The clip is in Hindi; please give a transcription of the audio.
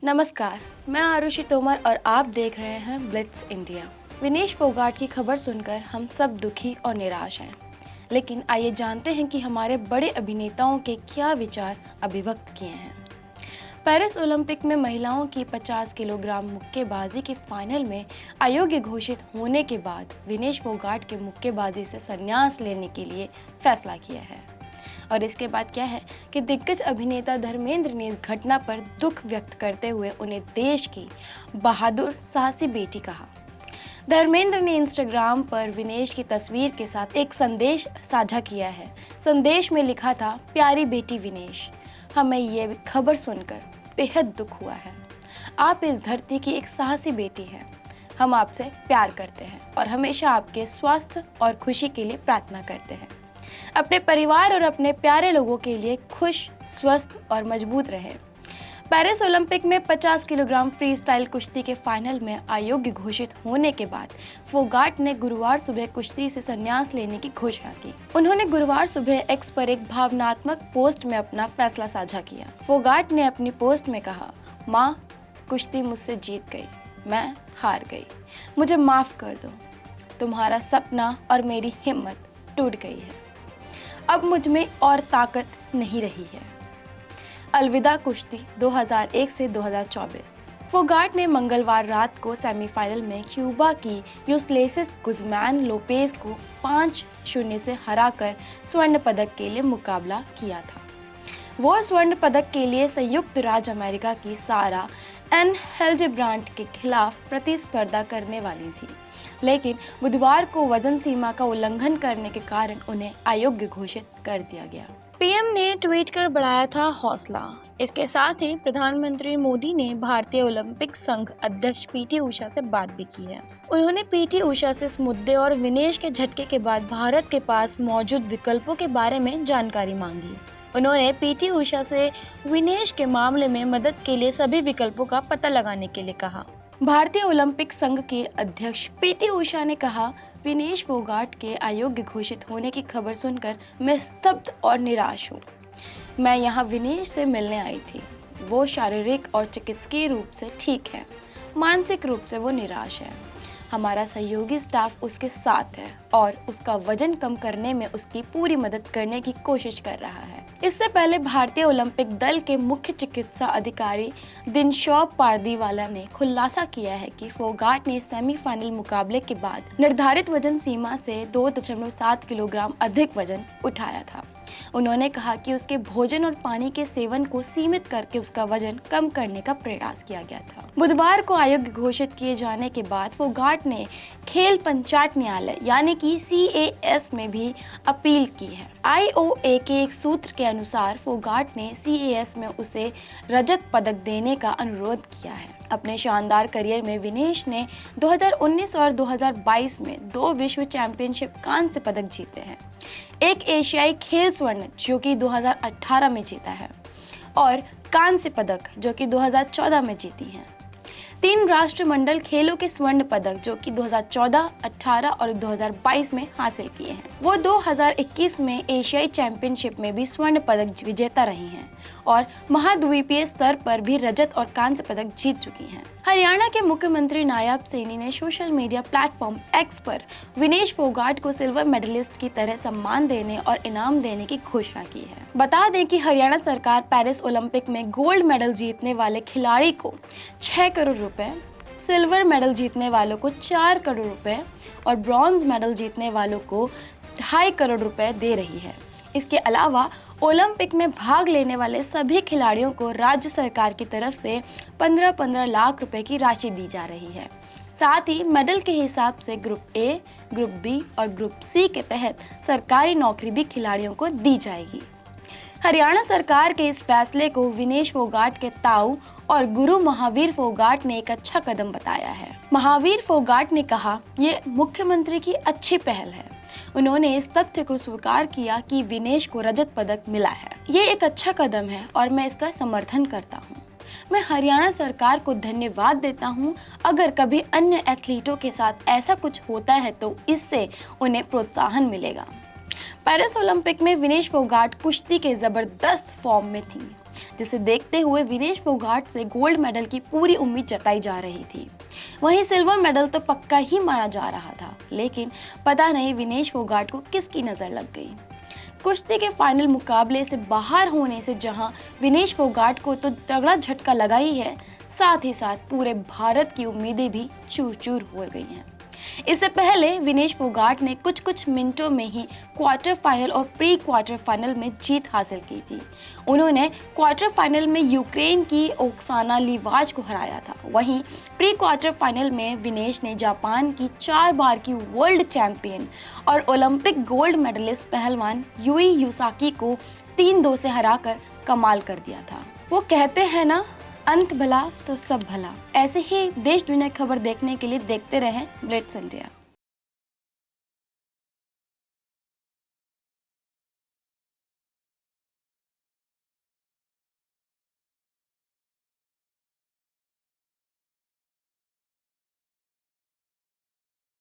नमस्कार, मैं आरुषि तोमर और आप देख रहे हैं ब्लिट्स इंडिया। विनेश फोगाट की खबर सुनकर हम सब दुखी और निराश हैं। लेकिन आइए जानते हैं कि हमारे बड़े अभिनेताओं के क्या विचार अभिव्यक्त किए हैं। पेरिस ओलंपिक में महिलाओं की 50 किलोग्राम मुक्केबाजी के फाइनल में अयोग्य घोषित होने के बाद विनेश फोगाट के मुक्केबाजी से संन्यास लेने के लिए फैसला किया है। और इसके बाद क्या है कि दिग्गज अभिनेता धर्मेंद्र ने इस घटना पर दुख व्यक्त करते हुए उन्हें देश की बहादुर साहसी बेटी कहा। धर्मेंद्र ने इंस्टाग्राम पर विनेश की तस्वीर के साथ एक संदेश साझा किया है। संदेश में लिखा था, प्यारी बेटी विनेश, हमें ये खबर सुनकर बेहद दुख हुआ है। आप इस धरती की एक साहसी बेटी हैं। हम आपसे प्यार करते हैं और हमेशा आपके स्वास्थ्य और खुशी के लिए प्रार्थना करते हैं। अपने परिवार और अपने प्यारे लोगों के लिए खुश, स्वस्थ और मजबूत रहें। पेरिस ओलंपिक में 50 किलोग्राम फ्री स्टाइल कुश्ती के फाइनल में अयोग्य घोषित होने के बाद फोगाट ने गुरुवार सुबह कुश्ती से संन्यास लेने की घोषणा की। उन्होंने गुरुवार सुबह एक्स पर एक भावनात्मक पोस्ट में अपना फैसला साझा किया। फोगाट ने अपनी पोस्ट में कहा, माँ, कुश्ती मुझसे जीत गई, मैं हार गई, मुझे माफ कर दो। तुम्हारा सपना और मेरी हिम्मत टूट गई है। अब मुझ में और ताकत नहीं रही है। अलविदा कुश्ती 2001 से 2024। फोगाट ने मंगलवार रात को सेमीफाइनल में क्यूबा की यूस्लेसिस गुज़मैन लोपेज को 5-0 से हराकर स्वर्ण पदक के लिए मुकाबला किया था। वो स्वर्ण पदक के लिए संयुक्त राज्य अमेरिका की सारा एन हिल्डेब्रांट के खिलाफ प्रतिस्पर्धा करने वाली थी, लेकिन बुधवार को वजन सीमा का उल्लंघन करने के कारण उन्हें अयोग्य घोषित कर दिया गया। पीएम ने ट्वीट कर बढ़ाया था हौसला। इसके साथ ही प्रधानमंत्री मोदी ने भारतीय ओलंपिक संघ अध्यक्ष पीटी उषा से बात भी की है। उन्होंने पीटी उषा से इस मुद्दे और विनेश के झटके के बाद भारत के पास मौजूद विकल्पों के बारे में जानकारी मांगी। उन्होंने पीटी उषा से विनेश के मामले में मदद के लिए सभी विकल्पों का पता लगाने के लिए कहा। भारतीय ओलंपिक संघ के अध्यक्ष पीटी उषा ने कहा, विनेश फोगाट के अयोग्य घोषित होने की खबर सुनकर मैं स्तब्ध और निराश हूँ। मैं यहाँ विनेश से मिलने आई थी। वो शारीरिक और चिकित्सकीय रूप से ठीक है, मानसिक रूप से वो निराश है। हमारा सहयोगी स्टाफ उसके साथ है और उसका वजन कम करने में उसकी पूरी मदद करने की कोशिश कर रहा है। इससे पहले भारतीय ओलंपिक दल के मुख्य चिकित्सा अधिकारी दिनशॉ पारदीवाला ने खुलासा किया है कि फोगाट ने सेमीफाइनल मुकाबले के बाद निर्धारित वजन सीमा से 2.7 किलोग्राम अधिक वजन उठाया था। उन्होंने कहा कि उसके भोजन और पानी के सेवन को सीमित करके उसका वजन कम करने का प्रयास किया गया था। बुधवार को अयोग्य घोषित किए जाने के बाद फोगाट ने खेल पंचायत न्यायालय यानी कि CAS में भी अपील की है। IOA के एक सूत्र के अनुसार फोगाट ने CAS में उसे रजत पदक देने का अनुरोध किया है। अपने शानदार करियर में विनेश ने 2019 और 2022 में 2 विश्व चैंपियनशिप कांस्य पदक जीते हैं, एक एशियाई खेल स्वर्ण जो कि 2018 में जीता है और कांस्य पदक जो कि 2014 में जीती हैं। 3 राष्ट्रमंडल खेलों के स्वर्ण पदक जो कि 2014, 18 और 2022 में हासिल किए हैं। वो 2021 में एशियाई चैंपियनशिप में भी स्वर्ण पदक विजेता रही हैं और महाद्वीपीय स्तर पर भी रजत और कांस्य पदक जीत चुकी हैं। हरियाणा के मुख्यमंत्री नायब सैनी ने सोशल मीडिया प्लेटफॉर्म एक्स पर विनेश फोगाट को सिल्वर मेडलिस्ट की तरह सम्मान देने और इनाम देने की घोषणा की है। बता दें कि हरियाणा सरकार पेरिस ओलंपिक में गोल्ड मेडल जीतने वाले खिलाड़ी को 6 करोड़ रुपए, सिल्वर मेडल जीतने वालों को 4 करोड़ रुपए और ब्रॉन्ज मेडल जीतने वालों को 2.5 करोड़ रुपए दे रही है। इसके अलावा ओलंपिक में भाग लेने वाले सभी खिलाड़ियों को राज्य सरकार की तरफ से 15-15 लाख रुपए की राशि दी जा रही है। साथ ही मेडल के हिसाब से ग्रुप ए, ग्रुप बी और ग्रुप सी के तहत सरकारी नौकरी भी खिलाड़ियों को दी जाएगी। हरियाणा सरकार के इस फैसले को विनेश फोगाट के ताऊ और गुरु महावीर फोगाट ने एक अच्छा कदम बताया है। महावीर फोगाट ने कहा, ये मुख्यमंत्री की अच्छी पहल है। उन्होंने इस तथ्य को स्वीकार किया कि विनेश को रजत पदक मिला है। ये एक अच्छा कदम है और मैं इसका समर्थन करता हूँ। मैं हरियाणा सरकार को धन्यवाद देता हूँ। अगर कभी अन्य एथलीटों के साथ ऐसा कुछ होता है तो इससे उन्हें प्रोत्साहन मिलेगा। पेरिस ओलंपिक में विनेश फोगाट कुश्ती के जबरदस्त फॉर्म में थी। जिसे देखते हुए विनेश फोगाट से गोल्ड मेडल की पूरी उम्मीद जताई जा रही थी। वहीं सिल्वर मेडल तो पक्का ही माना जा रहा था, लेकिन पता नहीं विनेश फोगाट को किसकी नज़र लग गई। कुश्ती के फाइनल मुकाबले से बाहर होने से जहां विनेश फोगाट को तो तगड़ा झटका लगा ही है, साथ ही साथ पूरे भारत की उम्मीदें भी चूर चूर हो गई हैं। इससे पहले विनेश फोगाट ने कुछ मिनटों में ही क्वार्टर फाइनल और प्री क्वार्टर फाइनल में जीत हासिल की थी। उन्होंने क्वार्टर फाइनल में यूक्रेन की ओक्साना लिवाच को हराया था। वहीं प्री क्वार्टर फाइनल में विनेश ने जापान की 4 बार की वर्ल्ड चैंपियन और ओलंपिक गोल्ड मेडलिस्ट पहलवान यूई यूसाकी को 3-2 से हराकर कमाल कर दिया था। वो कहते हैं ना, अंत भला तो सब भला। ऐसे ही देश दुनिया की खबर देखने के लिए देखते रहें ब्लिट्स इंडिया।